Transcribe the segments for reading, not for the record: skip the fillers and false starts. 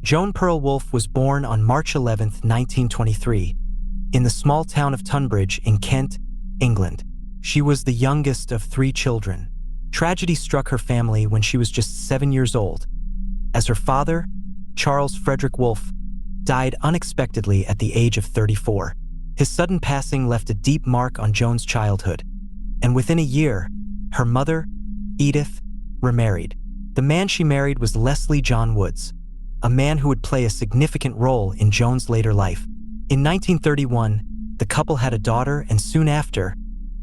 Joan Pearl Wolfe was born on March 11, 1923, in the small town of Tunbridge in Kent, England. She was the youngest of 3 children. Tragedy struck her family when she was just 7 years old, as her father, Charles Frederick Wolfe, died unexpectedly at the age of 34. His sudden passing left a deep mark on Joan's childhood, and within a year, her mother, Edith, remarried. The man she married was Leslie John Woods, a man who would play a significant role in Joan's later life. In 1931, the couple had a daughter, and soon after,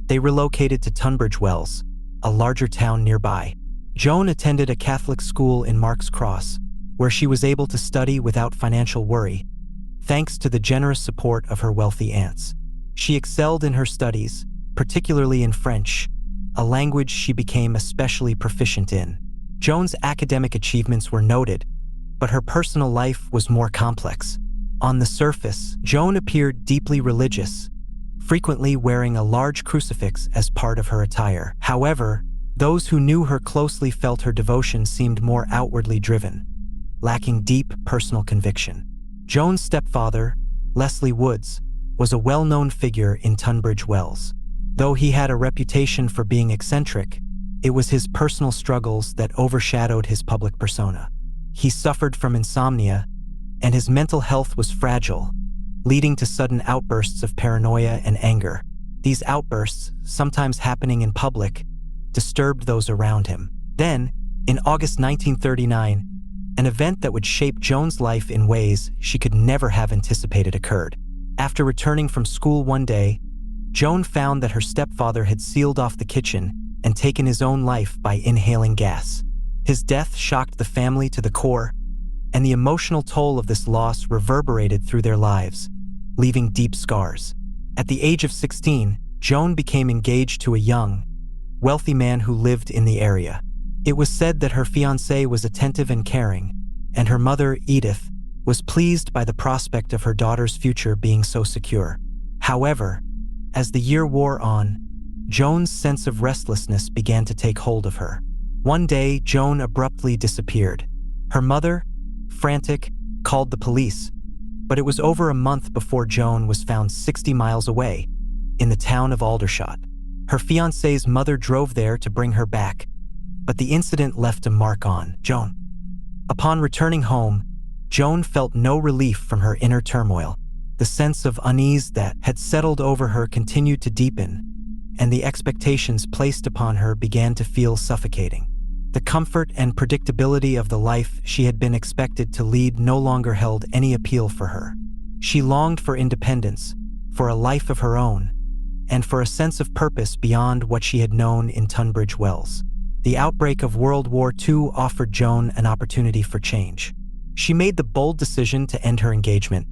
they relocated to Tunbridge Wells, a larger town nearby. Joan attended a Catholic school in Mark's Cross, where she was able to study without financial worry, thanks to the generous support of her wealthy aunts. She excelled in her studies, particularly in French, a language she became especially proficient in. Joan's academic achievements were noted, but her personal life was more complex. On the surface, Joan appeared deeply religious, frequently wearing a large crucifix as part of her attire. However, those who knew her closely felt her devotion seemed more outwardly driven, lacking deep personal conviction. Joan's stepfather, Leslie Woods, was a well-known figure in Tunbridge Wells. Though he had a reputation for being eccentric, it was his personal struggles that overshadowed his public persona. He suffered from insomnia, and his mental health was fragile, leading to sudden outbursts of paranoia and anger. These outbursts, sometimes happening in public, disturbed those around him. Then, in August 1939, an event that would shape Joan's life in ways she could never have anticipated occurred. After returning from school one day, Joan found that her stepfather had sealed off the kitchen and taken his own life by inhaling gas. His death shocked the family to the core, and the emotional toll of this loss reverberated through their lives, leaving deep scars. At the age of 16, Joan became engaged to a young, wealthy man who lived in the area. It was said that her fiancé was attentive and caring, and her mother, Edith, was pleased by the prospect of her daughter's future being so secure. However, as the year wore on, Joan's sense of restlessness began to take hold of her. One day, Joan abruptly disappeared. Her mother, frantic, called the police, but it was over a month before Joan was found 60 miles away, in the town of Aldershot. Her fiancé's mother drove there to bring her back, but the incident left a mark on Joan. Upon returning home, Joan felt no relief from her inner turmoil. The sense of unease that had settled over her continued to deepen, and the expectations placed upon her began to feel suffocating. The comfort and predictability of the life she had been expected to lead no longer held any appeal for her. She longed for independence, for a life of her own, and for a sense of purpose beyond what she had known in Tunbridge Wells. The outbreak of World War II offered Joan an opportunity for change. She made the bold decision to end her engagement,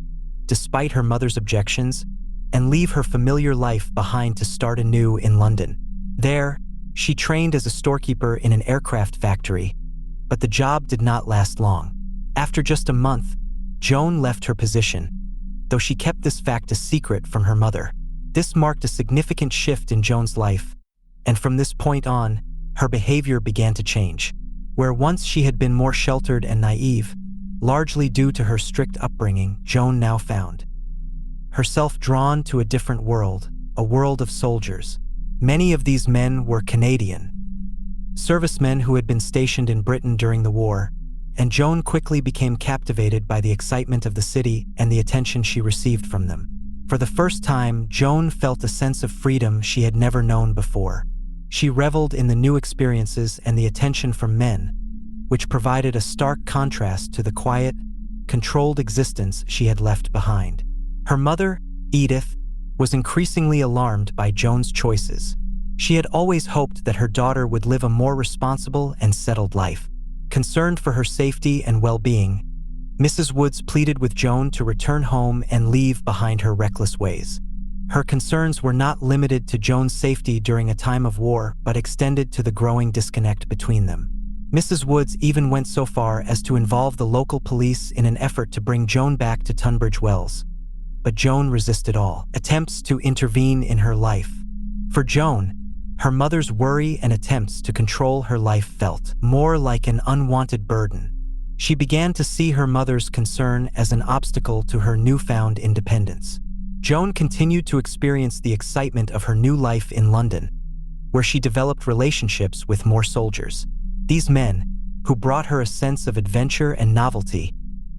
despite her mother's objections, and leave her familiar life behind to start anew in London. There, she trained as a storekeeper in an aircraft factory, but the job did not last long. After just a month, Joan left her position, though she kept this fact a secret from her mother. This marked a significant shift in Joan's life, and from this point on, her behavior began to change. Where once she had been more sheltered and naive, largely due to her strict upbringing, Joan now found herself drawn to a different world, a world of soldiers. Many of these men were Canadian servicemen who had been stationed in Britain during the war, and Joan quickly became captivated by the excitement of the city and the attention she received from them. For the first time, Joan felt a sense of freedom she had never known before. She reveled in the new experiences and the attention from men, which provided a stark contrast to the quiet, controlled existence she had left behind. Her mother, Edith, was increasingly alarmed by Joan's choices. She had always hoped that her daughter would live a more responsible and settled life. Concerned for her safety and well-being, Mrs. Woods pleaded with Joan to return home and leave behind her reckless ways. Her concerns were not limited to Joan's safety during a time of war, but extended to the growing disconnect between them. Mrs. Woods even went so far as to involve the local police in an effort to bring Joan back to Tunbridge Wells. But Joan resisted all attempts to intervene in her life. For Joan, her mother's worry and attempts to control her life felt more like an unwanted burden. She began to see her mother's concern as an obstacle to her newfound independence. Joan continued to experience the excitement of her new life in London, where she developed relationships with more soldiers. These men, who brought her a sense of adventure and novelty,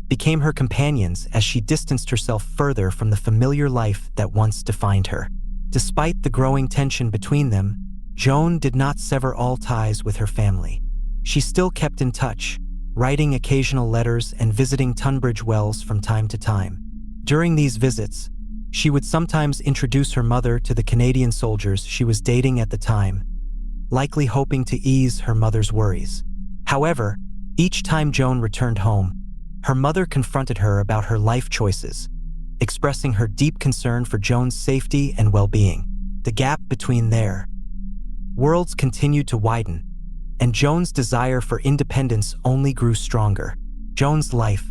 became her companions as she distanced herself further from the familiar life that once defined her. Despite the growing tension between them, Joan did not sever all ties with her family. She still kept in touch, writing occasional letters and visiting Tunbridge Wells from time to time. During these visits, she would sometimes introduce her mother to the Canadian soldiers she was dating at the time, likely hoping to ease her mother's worries. However, each time Joan returned home, her mother confronted her about her life choices, expressing her deep concern for Joan's safety and well-being. The gap between their worlds continued to widen, and Joan's desire for independence only grew stronger. Joan's life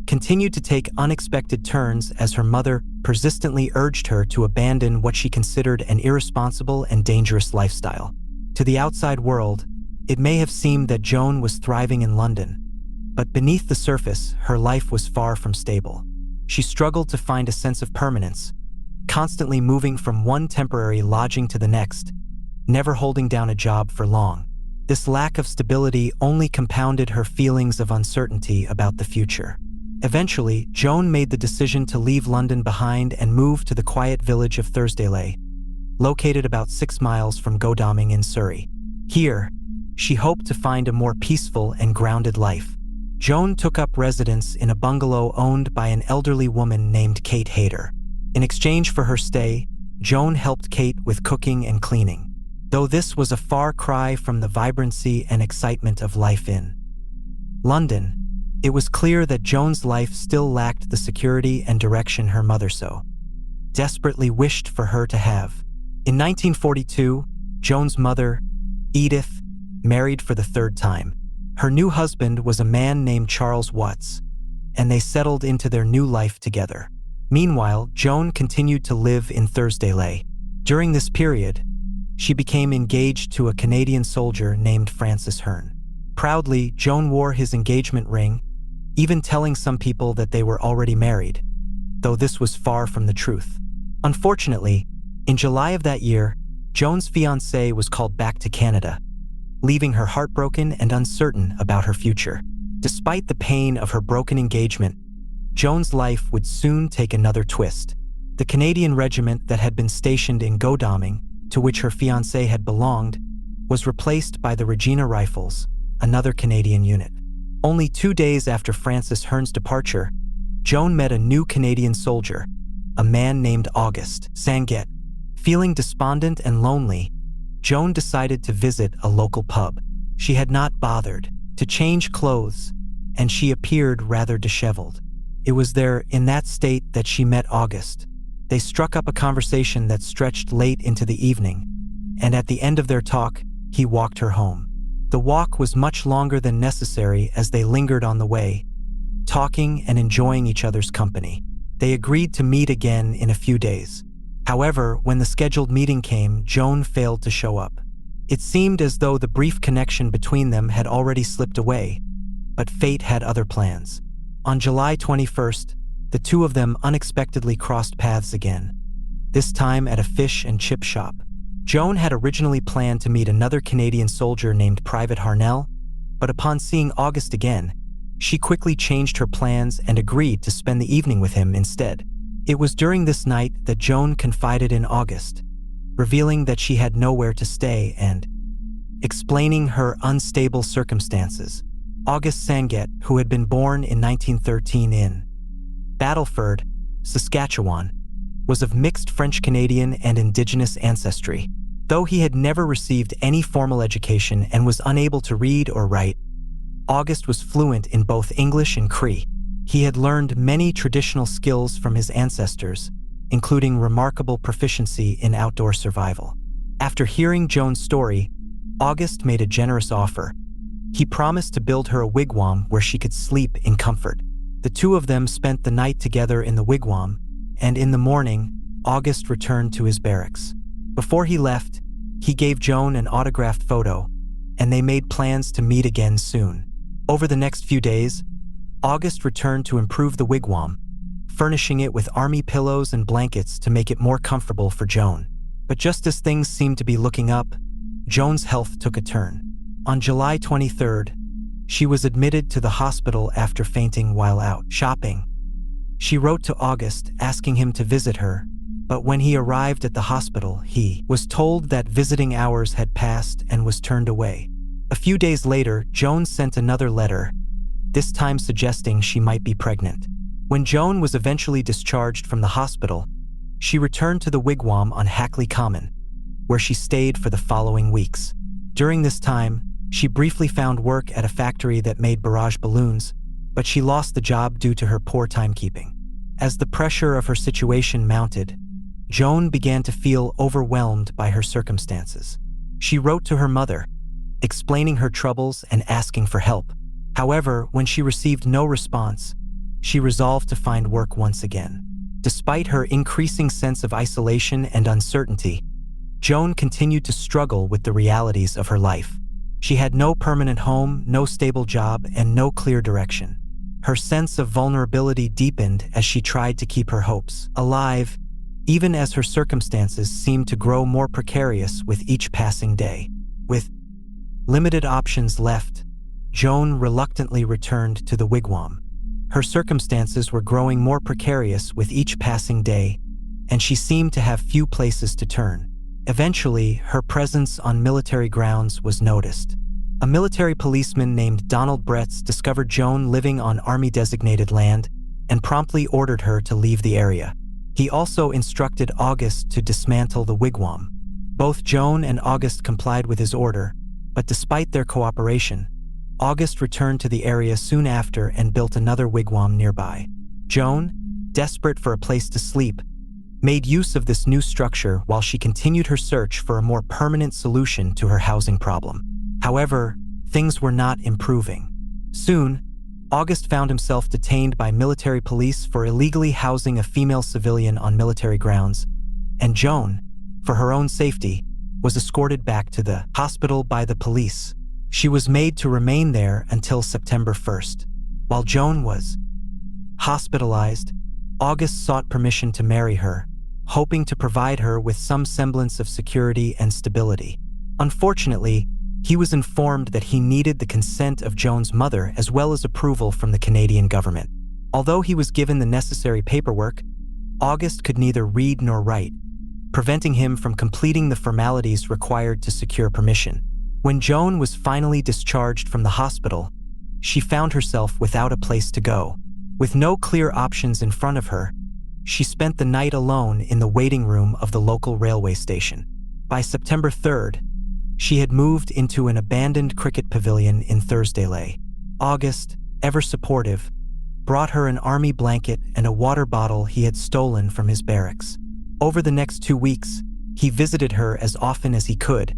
continued to take unexpected turns as her mother persistently urged her to abandon what she considered an irresponsible and dangerous lifestyle. To the outside world, it may have seemed that Joan was thriving in London, but beneath the surface, her life was far from stable. She struggled to find a sense of permanence, constantly moving from one temporary lodging to the next, never holding down a job for long. This lack of stability only compounded her feelings of uncertainty about the future. Eventually, Joan made the decision to leave London behind and move to the quiet village of Thursdayley, located about 6 miles from Godalming in Surrey. Here, she hoped to find a more peaceful and grounded life. Joan took up residence in a bungalow owned by an elderly woman named Kate Hayter. In exchange for her stay, Joan helped Kate with cooking and cleaning. Though this was a far cry from the vibrancy and excitement of life in London, it was clear that Joan's life still lacked the security and direction her mother so desperately wished for her to have. In 1942, Joan's mother, Edith, married for the 3rd time. Her new husband was a man named Charles Watts, and they settled into their new life together. Meanwhile, Joan continued to live in Thursdayley. During this period, she became engaged to a Canadian soldier named Francis Hearn. Proudly, Joan wore his engagement ring, even telling some people that they were already married, though this was far from the truth. Unfortunately, in July of that year, Joan's fiancé was called back to Canada, leaving her heartbroken and uncertain about her future. Despite the pain of her broken engagement, Joan's life would soon take another twist. The Canadian regiment that had been stationed in Godalming, to which her fiancé had belonged, was replaced by the Regina Rifles, another Canadian unit. Only 2 days after Francis Hearn's departure, Joan met a new Canadian soldier, a man named August Sangret. Feeling despondent and lonely, Joan decided to visit a local pub. She had not bothered to change clothes, and she appeared rather disheveled. It was there, in that state, that she met August. They struck up a conversation that stretched late into the evening, and at the end of their talk, he walked her home. The walk was much longer than necessary as they lingered on the way, talking and enjoying each other's company. They agreed to meet again in a few days. However, when the scheduled meeting came, Joan failed to show up. It seemed as though the brief connection between them had already slipped away, but fate had other plans. On July 21st, the two of them unexpectedly crossed paths again, this time at a fish and chip shop. Joan had originally planned to meet another Canadian soldier named Private Harnell, but upon seeing August again, she quickly changed her plans and agreed to spend the evening with him instead. It was during this night that Joan confided in August, revealing that she had nowhere to stay and explaining her unstable circumstances. August Sangret, who had been born in 1913 in Battleford, Saskatchewan, was of mixed French-Canadian and Indigenous ancestry. Though he had never received any formal education and was unable to read or write, August was fluent in both English and Cree. He had learned many traditional skills from his ancestors, including remarkable proficiency in outdoor survival. After hearing Joan's story, August made a generous offer. He promised to build her a wigwam where she could sleep in comfort. The two of them spent the night together in the wigwam, and in the morning, August returned to his barracks. Before he left, he gave Joan an autographed photo, and they made plans to meet again soon. Over the next few days, August returned to improve the wigwam, furnishing it with army pillows and blankets to make it more comfortable for Joan. But just as things seemed to be looking up, Joan's health took a turn. On July 23rd, she was admitted to the hospital after fainting while out shopping. She wrote to August asking him to visit her, but when he arrived at the hospital, he was told that visiting hours had passed and was turned away. A few days later, Joan sent another letter, this time suggesting she might be pregnant. When Joan was eventually discharged from the hospital, she returned to the wigwam on Hackley Common, where she stayed for the following weeks. During this time, she briefly found work at a factory that made barrage balloons, but she lost the job due to her poor timekeeping. As the pressure of her situation mounted, Joan began to feel overwhelmed by her circumstances. She wrote to her mother, explaining her troubles and asking for help. However, when she received no response, she resolved to find work once again. Despite her increasing sense of isolation and uncertainty, Joan continued to struggle with the realities of her life. She had no permanent home, no stable job, and no clear direction. Her sense of vulnerability deepened as she tried to keep her hopes alive, even as her circumstances seemed to grow more precarious with each passing day. With limited options left, Joan reluctantly returned to the wigwam. Her circumstances were growing more precarious with each passing day, and she seemed to have few places to turn. Eventually, her presence on military grounds was noticed. A military policeman named Donald Bretz discovered Joan living on Army-designated land and promptly ordered her to leave the area. He also instructed August to dismantle the wigwam. Both Joan and August complied with his order, but despite their cooperation, August returned to the area soon after and built another wigwam nearby. Joan, desperate for a place to sleep, made use of this new structure while she continued her search for a more permanent solution to her housing problem. However, things were not improving. Soon, August found himself detained by military police for illegally housing a female civilian on military grounds, and Joan, for her own safety, was escorted back to the hospital by the police. She was made to remain there until September 1st. While Joan was hospitalized, August sought permission to marry her, hoping to provide her with some semblance of security and stability. Unfortunately, he was informed that he needed the consent of Joan's mother as well as approval from the Canadian government. Although he was given the necessary paperwork, August could neither read nor write, preventing him from completing the formalities required to secure permission. When Joan was finally discharged from the hospital, she found herself without a place to go. With no clear options in front of her, she spent the night alone in the waiting room of the local railway station. By September 3rd, she had moved into an abandoned cricket pavilion in Thursdaylea. August, ever supportive, brought her an army blanket and a water bottle he had stolen from his barracks. Over the next 2 weeks, he visited her as often as he could,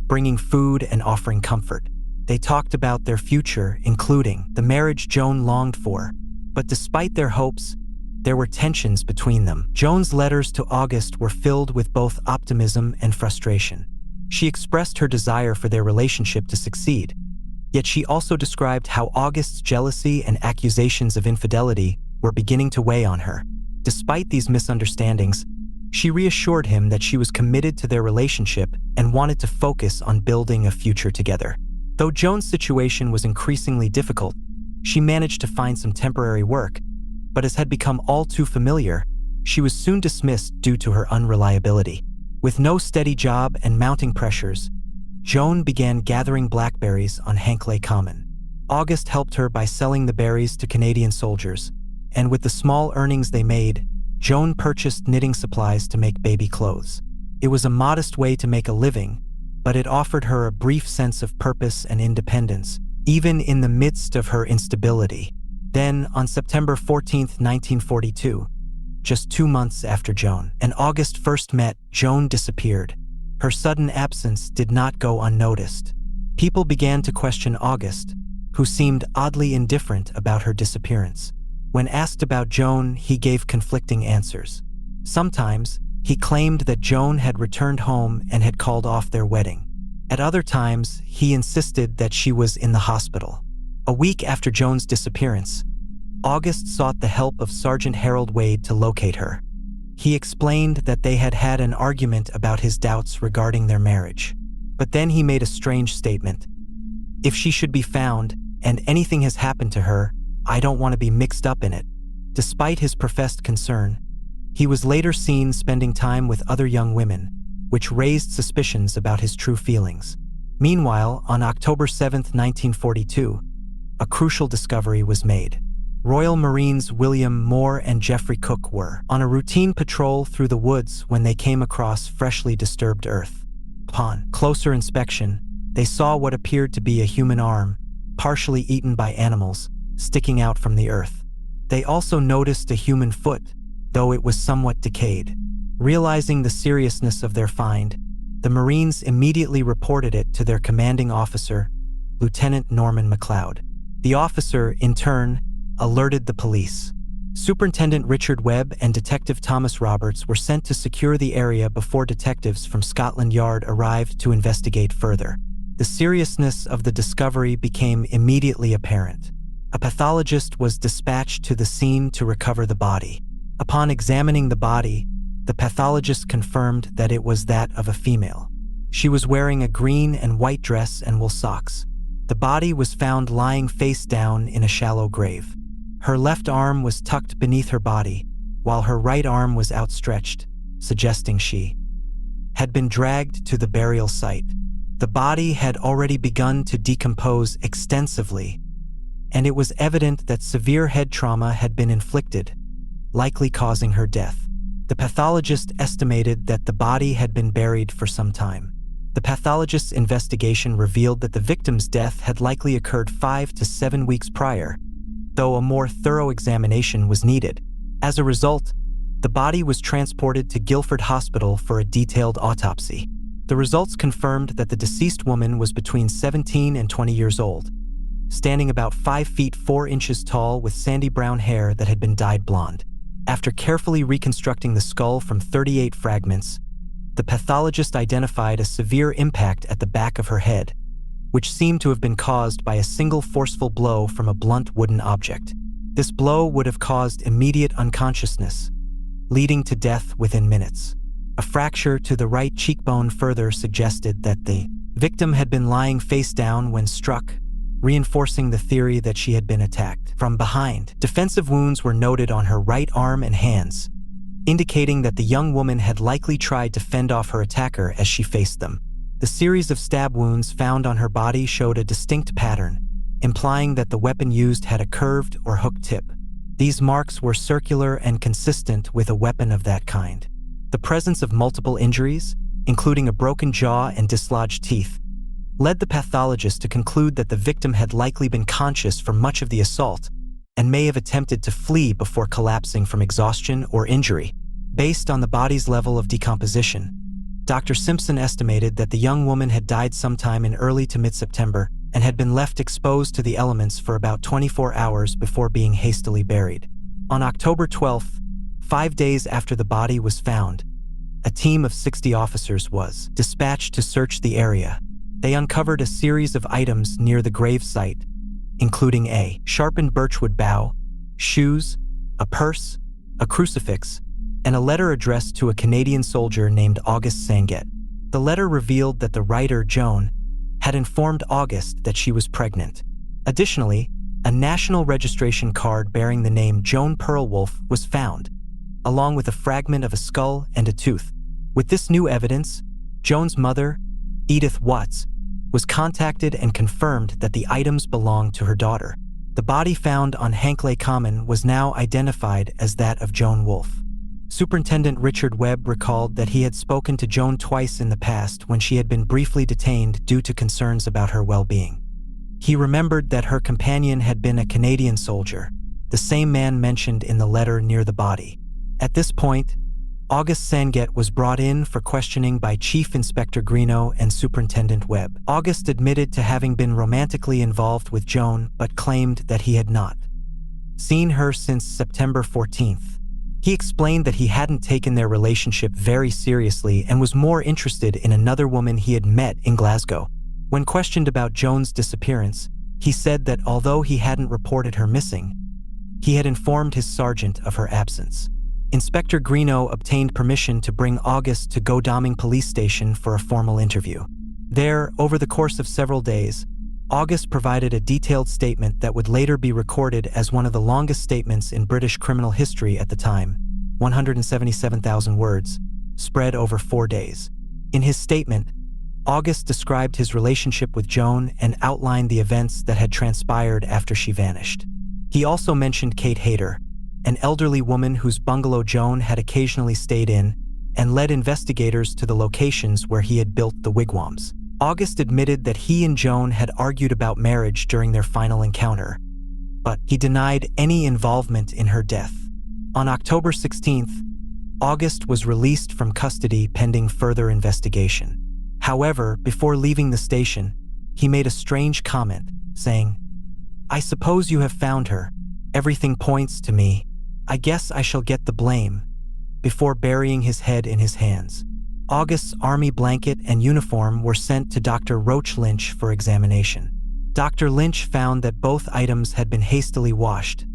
bringing food and offering comfort. They talked about their future, including the marriage Joan longed for, but despite their hopes, there were tensions between them. Joan's letters to August were filled with both optimism and frustration. She expressed her desire for their relationship to succeed, yet she also described how August's jealousy and accusations of infidelity were beginning to weigh on her. Despite these misunderstandings, she reassured him that she was committed to their relationship and wanted to focus on building a future together. Though Joan's situation was increasingly difficult, she managed to find some temporary work, but as had become all too familiar, she was soon dismissed due to her unreliability. With no steady job and mounting pressures, Joan began gathering blackberries on Hackley Common. August helped her by selling the berries to Canadian soldiers, and with the small earnings they made, Joan purchased knitting supplies to make baby clothes. It was a modest way to make a living, but it offered her a brief sense of purpose and independence, even in the midst of her instability. Then, on September 14, 1942, just 2 months after Joan and August first met, Joan disappeared. Her sudden absence did not go unnoticed. People began to question August, who seemed oddly indifferent about her disappearance. When asked about Joan, he gave conflicting answers. Sometimes, he claimed that Joan had returned home and had called off their wedding. At other times, he insisted that she was in the hospital. A week after Joan's disappearance, August sought the help of Sergeant Harold Wade to locate her. He explained that they had had an argument about his doubts regarding their marriage. But then he made a strange statement. "If she should be found, and anything has happened to her, I don't want to be mixed up in it." Despite his professed concern, he was later seen spending time with other young women, which raised suspicions about his true feelings. Meanwhile, on October 7, 1942, a crucial discovery was made. Royal Marines William Moore and Geoffrey Cook were on a routine patrol through the woods when they came across freshly disturbed earth. Upon closer inspection, they saw what appeared to be a human arm, partially eaten by animals, sticking out from the earth. They also noticed a human foot, though it was somewhat decayed. Realizing the seriousness of their find, the Marines immediately reported it to their commanding officer, Lieutenant Norman McLeod. The officer, in turn, alerted the police. Superintendent Richard Webb and Detective Thomas Roberts were sent to secure the area before detectives from Scotland Yard arrived to investigate further. The seriousness of the discovery became immediately apparent. A pathologist was dispatched to the scene to recover the body. Upon examining the body, the pathologist confirmed that it was that of a female. She was wearing a green and white dress and wool socks. The body was found lying face down in a shallow grave. Her left arm was tucked beneath her body, while her right arm was outstretched, suggesting she had been dragged to the burial site. The body had already begun to decompose extensively, and it was evident that severe head trauma had been inflicted, likely causing her death. The pathologist estimated that the body had been buried for some time. The pathologist's investigation revealed that the victim's death had likely occurred 5 to 7 weeks prior, though a more thorough examination was needed. As a result, the body was transported to Guildford Hospital for a detailed autopsy. The results confirmed that the deceased woman was between 17 and 20 years old, standing about 5 feet 4 inches tall with sandy brown hair that had been dyed blonde. After carefully reconstructing the skull from 38 fragments, the pathologist identified a severe impact at the back of her head, which seemed to have been caused by a single forceful blow from a blunt wooden object. This blow would have caused immediate unconsciousness, leading to death within minutes. A fracture to the right cheekbone further suggested that the victim had been lying face down when struck, reinforcing the theory that she had been attacked from behind. Defensive wounds were noted on her right arm and hands, indicating that the young woman had likely tried to fend off her attacker as she faced them. The series of stab wounds found on her body showed a distinct pattern, implying that the weapon used had a curved or hooked tip. These marks were circular and consistent with a weapon of that kind. The presence of multiple injuries, including a broken jaw and dislodged teeth, led the pathologist to conclude that the victim had likely been conscious for much of the assault and may have attempted to flee before collapsing from exhaustion or injury. Based on the body's level of decomposition, Dr. Simpson estimated that the young woman had died sometime in early to mid-September and had been left exposed to the elements for about 24 hours before being hastily buried. On October 12th, 5 days after the body was found, a team of 60 officers was dispatched to search the area. They uncovered a series of items near the grave site, including a sharpened birchwood bough, shoes, a purse, a crucifix, and a letter addressed to a Canadian soldier named August Sangret. The letter revealed that the writer, Joan, had informed August that she was pregnant. Additionally, a national registration card bearing the name Joan Pearlwolf was found, along with a fragment of a skull and a tooth. With this new evidence, Joan's mother, Edith Watts, was contacted and confirmed that the items belonged to her daughter. The body found on Hankley Common was now identified as that of Joan Wolfe. Superintendent Richard Webb recalled that he had spoken to Joan twice in the past when she had been briefly detained due to concerns about her well-being. He remembered that her companion had been a Canadian soldier, the same man mentioned in the letter near the body. At this point, August Sangret was brought in for questioning by Chief Inspector Greeno and Superintendent Webb. August admitted to having been romantically involved with Joan, but claimed that he had not seen her since September 14th. He explained that he hadn't taken their relationship very seriously and was more interested in another woman he had met in Glasgow. When questioned about Joan's disappearance, He said that although he hadn't reported her missing, he had informed his sergeant of her absence. Inspector Greeno obtained permission to bring August to Godalming police station for a formal interview. There, over the course of several days, August provided a detailed statement that would later be recorded as one of the longest statements in British criminal history at the time, 177,000 words, spread over 4 days. In his statement, August described his relationship with Joan and outlined the events that had transpired after she vanished. He also mentioned Kate Hayter, an elderly woman whose bungalow Joan had occasionally stayed in, and led investigators to the locations where he had built the wigwams. August admitted that he and Joan had argued about marriage during their final encounter, but he denied any involvement in her death. On October 16th, August was released from custody pending further investigation. However, before leaving the station, he made a strange comment, saying, "I suppose you have found her. Everything points to me. I guess I shall get the blame," before burying his head in his hands. August's army blanket and uniform were sent to Dr. Roach Lynch for examination. Dr. Lynch found that both items had been hastily washed,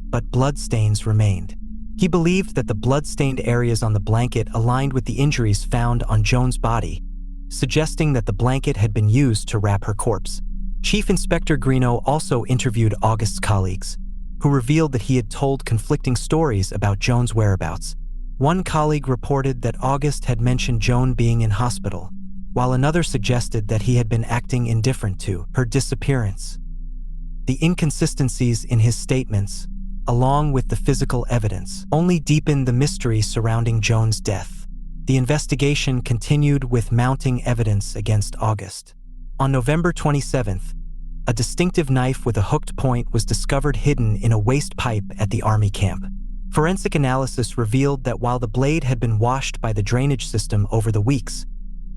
but bloodstains remained. He believed that the blood-stained areas on the blanket aligned with the injuries found on Joan's body, suggesting that the blanket had been used to wrap her corpse. Chief Inspector Greeno also interviewed August's colleagues, who revealed that he had told conflicting stories about Joan's whereabouts. One colleague reported that August had mentioned Joan being in hospital, while another suggested that he had been acting indifferent to her disappearance. The inconsistencies in his statements, along with the physical evidence, only deepened the mystery surrounding Joan's death. The investigation continued with mounting evidence against August. On November 27th, a distinctive knife with a hooked point was discovered hidden in a waste pipe at the army camp. Forensic analysis revealed that while the blade had been washed by the drainage system over the weeks,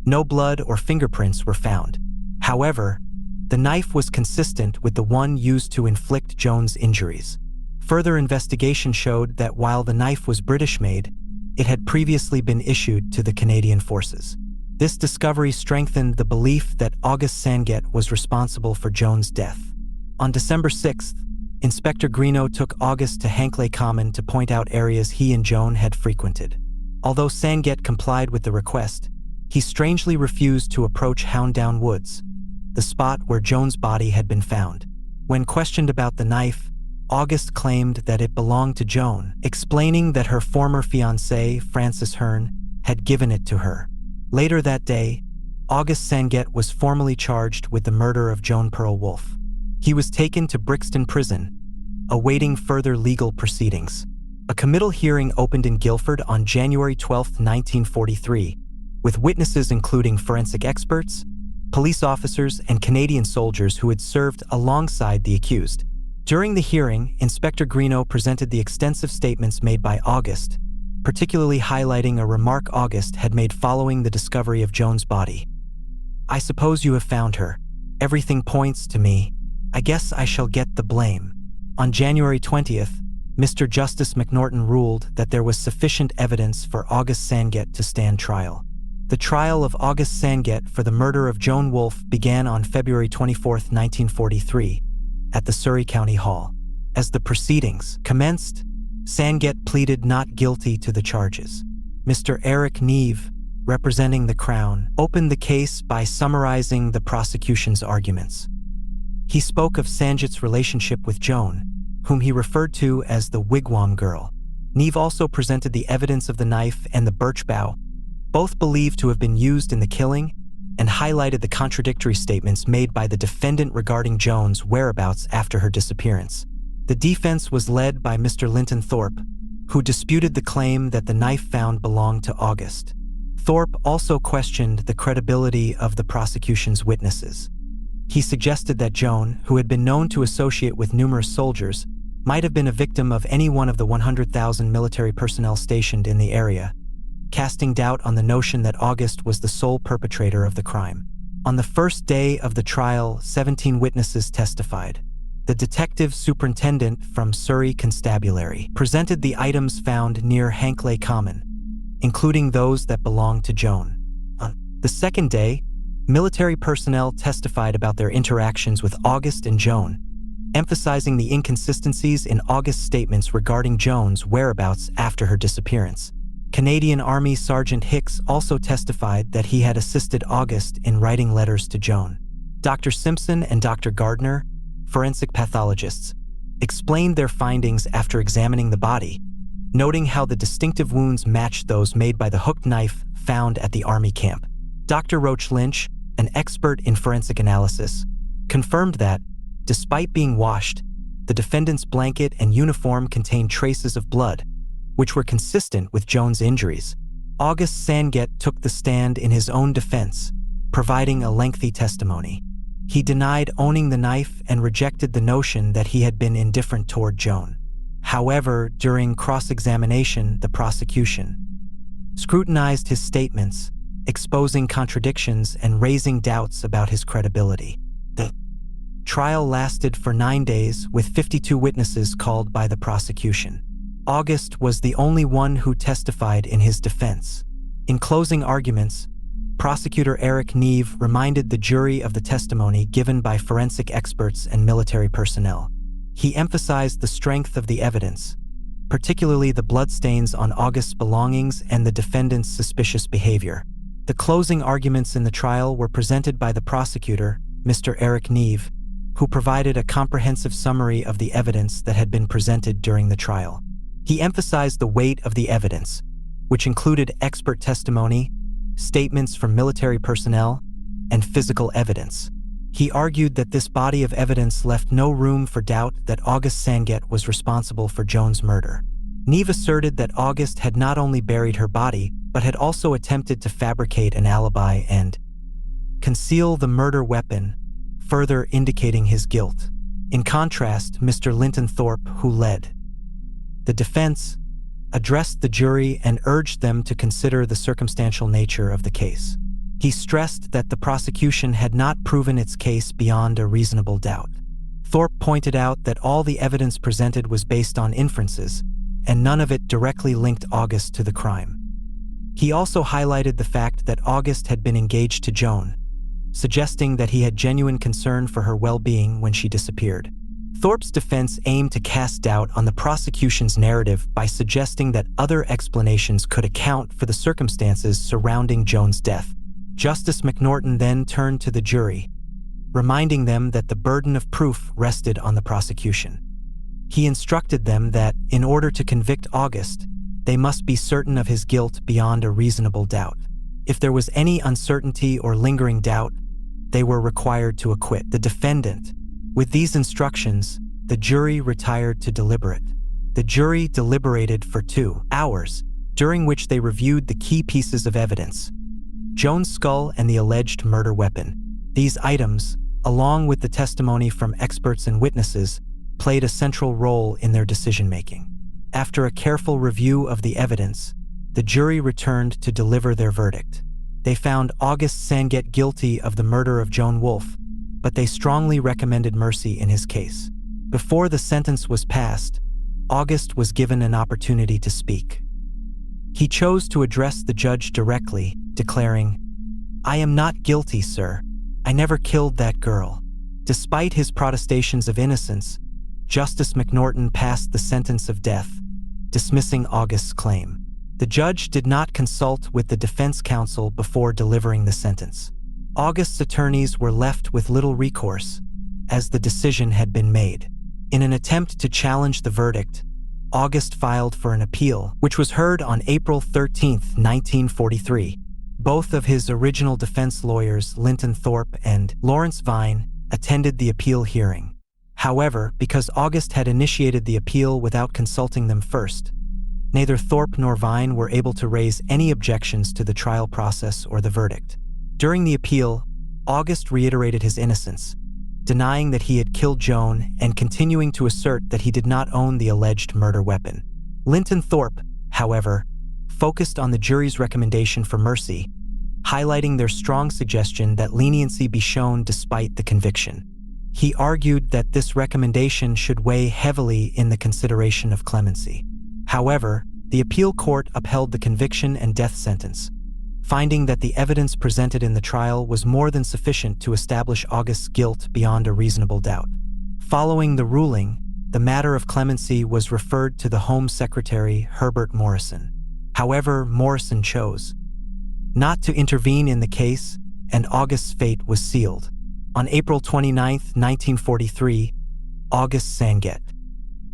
no blood or fingerprints were found. However, the knife was consistent with the one used to inflict Joan's injuries. Further investigation showed that while the knife was British-made, it had previously been issued to the Canadian forces. This discovery strengthened the belief that August Sangret was responsible for Joan's death. On December 6th, Inspector Greeno took August to Hankley Common to point out areas he and Joan had frequented. Although Sangret complied with the request, he strangely refused to approach Houndown Woods, the spot where Joan's body had been found. When questioned about the knife, August claimed that it belonged to Joan, explaining that her former fiancé, Francis Hearn, had given it to her. Later that day, August Sangret was formally charged with the murder of Joan Pearl Wolfe. He was taken to Brixton Prison, awaiting further legal proceedings. A committal hearing opened in Guildford on January 12, 1943, with witnesses including forensic experts, police officers, and Canadian soldiers who had served alongside the accused. During the hearing, Inspector Greeno presented the extensive statements made by August, particularly highlighting a remark August had made following the discovery of Joan's body. "I suppose you have found her. Everything points to me. I guess I shall get the blame." On January 20th, Mr. Justice McNorton ruled that there was sufficient evidence for August Sangret to stand trial. The trial of August Sangret for the murder of Joan Wolfe began on February 24, 1943, at the Surrey County Hall. As the proceedings commenced, Sangret pleaded not guilty to the charges. Mr. Eric Neve, representing the Crown, opened the case by summarizing the prosecution's arguments. He spoke of Sangret's relationship with Joan, whom he referred to as the Wigwam Girl. Neve also presented the evidence of the knife and the birch bough, both believed to have been used in the killing, and highlighted the contradictory statements made by the defendant regarding Joan's whereabouts after her disappearance. The defense was led by Mr. Linton Thorpe, who disputed the claim that the knife found belonged to August. Thorpe also questioned the credibility of the prosecution's witnesses. He suggested that Joan, who had been known to associate with numerous soldiers, might have been a victim of any one of the 100,000 military personnel stationed in the area, casting doubt on the notion that August was the sole perpetrator of the crime. On the first day of the trial, 17 witnesses testified. The detective superintendent from Surrey Constabulary presented the items found near Hankley Common, including those that belonged to Joan. On the second day, Military personnel testified about their interactions with August and Joan, emphasizing the inconsistencies in August's statements regarding Joan's whereabouts after her disappearance. Canadian Army Sergeant Hicks also testified that he had assisted August in writing letters to Joan. Dr. Simpson and Dr. Gardner, forensic pathologists, explained their findings after examining the body, noting how the distinctive wounds matched those made by the hooked knife found at the Army camp. Dr. Roach Lynch, an expert in forensic analysis, confirmed that, despite being washed, the defendant's blanket and uniform contained traces of blood, which were consistent with Joan's injuries. August Sangret took the stand in his own defense, providing a lengthy testimony. He denied owning the knife and rejected the notion that he had been indifferent toward Joan. However, during cross-examination, the prosecution scrutinized his statements, exposing contradictions and raising doubts about his credibility. The trial lasted for 9 days, with 52 witnesses called by the prosecution. August was the only one who testified in his defense. In closing arguments, Prosecutor Eric Neve reminded the jury of the testimony given by forensic experts and military personnel. He emphasized the strength of the evidence, particularly the bloodstains on August's belongings and the defendant's suspicious behavior. The closing arguments in the trial were presented by the prosecutor, Mr. Eric Neve, who provided a comprehensive summary of the evidence that had been presented during the trial. He emphasized the weight of the evidence, which included expert testimony, statements from military personnel, and physical evidence. He argued that this body of evidence left no room for doubt that August Sangret was responsible for Joan's murder. Neve asserted that August had not only buried her body, but had also attempted to fabricate an alibi and conceal the murder weapon, further indicating his guilt. In contrast, Mr. Linton Thorpe, who led the defense, addressed the jury and urged them to consider the circumstantial nature of the case. He stressed that the prosecution had not proven its case beyond a reasonable doubt. Thorpe pointed out that all the evidence presented was based on inferences, and none of it directly linked August to the crime. He also highlighted the fact that August had been engaged to Joan, suggesting that he had genuine concern for her well-being when she disappeared. Thorpe's defense aimed to cast doubt on the prosecution's narrative by suggesting that other explanations could account for the circumstances surrounding Joan's death. Justice McNorton then turned to the jury, reminding them that the burden of proof rested on the prosecution. He instructed them that, in order to convict August, they must be certain of his guilt beyond a reasonable doubt. If there was any uncertainty or lingering doubt, they were required to acquit the defendant. With these instructions, the jury retired to deliberate. The jury deliberated for 2 hours, during which they reviewed the key pieces of evidence: Joan's skull and the alleged murder weapon. These items, along with the testimony from experts and witnesses, played a central role in their decision-making. After a careful review of the evidence, the jury returned to deliver their verdict. They found August Sangret guilty of the murder of Joan Wolfe, but they strongly recommended mercy in his case. Before the sentence was passed, August was given an opportunity to speak. He chose to address the judge directly, declaring, "I am not guilty, sir. I never killed that girl." Despite his protestations of innocence, Justice McNorton passed the sentence of death, dismissing August's claim. The judge did not consult with the defense counsel before delivering the sentence. August's attorneys were left with little recourse, as the decision had been made. In an attempt to challenge the verdict, August filed for an appeal, which was heard on April 13, 1943. Both of his original defense lawyers, Linton Thorpe and Lawrence Vine, attended the appeal hearing. However, because August had initiated the appeal without consulting them first, neither Thorpe nor Vine were able to raise any objections to the trial process or the verdict. During the appeal, August reiterated his innocence, denying that he had killed Joan and continuing to assert that he did not own the alleged murder weapon. Linton Thorpe, however, focused on the jury's recommendation for mercy, highlighting their strong suggestion that leniency be shown despite the conviction. He argued that this recommendation should weigh heavily in the consideration of clemency. However, the appeal court upheld the conviction and death sentence, finding that the evidence presented in the trial was more than sufficient to establish August's guilt beyond a reasonable doubt. Following the ruling, the matter of clemency was referred to the Home Secretary Herbert Morrison. However, Morrison chose not to intervene in the case, and August's fate was sealed. On April 29, 1943, August Sangret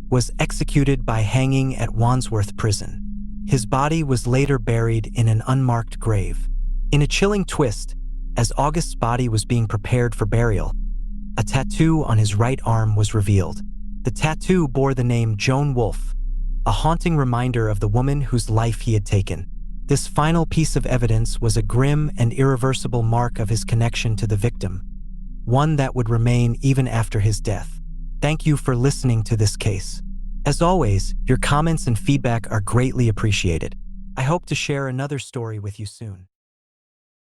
was executed by hanging at Wandsworth Prison. His body was later buried in an unmarked grave. In a chilling twist, as August's body was being prepared for burial, a tattoo on his right arm was revealed. The tattoo bore the name Joan Wolfe, a haunting reminder of the woman whose life he had taken. This final piece of evidence was a grim and irreversible mark of his connection to the victim, one that would remain even after his death. Thank you for listening to this case. As always, your comments and feedback are greatly appreciated. I hope to share another story with you soon.